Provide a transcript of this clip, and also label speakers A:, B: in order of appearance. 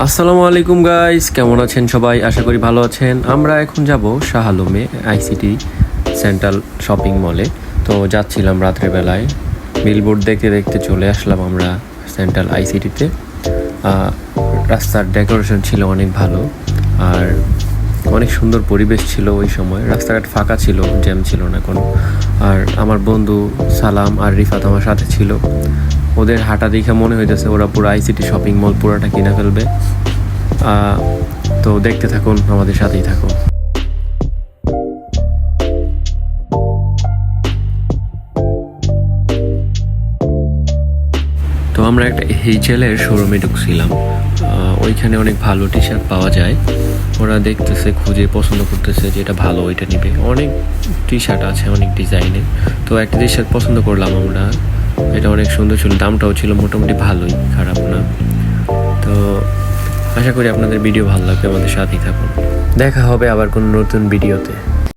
A: আসসালামু আলাইকুম গাইস, কেমন আছেন সবাই? আশা করি ভালো আছেন। আমরা এখন যাব শাহ আলমে আইসিটি সেন্ট্রাল শপিং মলে। তো যাচ্ছিলাম রাত্রের বেলায়, বিলবোর্ড দেখতে দেখতে চলে আসলাম আমরা সেন্ট্রাল আইসিটিতে। রাস্তার ডেকোরেশন ছিল অনেক ভালো, আর অনেক সুন্দর পরিবেশ ছিল ওই সময়। রাস্তাঘাট ফাঁকা ছিল, জ্যাম ছিল না কোনো। আর আমার বন্ধু সালাম আর রিফাত আমার সাথে ছিল। ওদের হাঁটা দেখে মনে হইতেছে ওরা পুরো আইসিটি শপিং মল পুরোটা কিনে ফেলবে। তো দেখতে থাকুন, আমাদের সাথেই থাকুন। তো আমরা একটা এইচএলের শোরুমে ঢুকছিলাম। ওইখানে অনেক ভালো টি শার্ট পাওয়া যায়। ওরা দেখতেছে, খুঁজে পছন্দ করতেছে যে এটা ভালো, ওইটা নিবে। অনেক টি শার্ট আছে অনেক ডিজাইনের। তো একটা টি শার্ট পছন্দ করলাম আমরা, এটা অনেক সুন্দর ছিল, দামটাও ছিল মোটামুটি ভালোই, খারাপ না। তো আশা করি আপনাদের ভিডিও ভালো লাগবে, আমাদের সাথেই থাকুন। দেখা হবে আবার কোনো নতুন ভিডিওতে।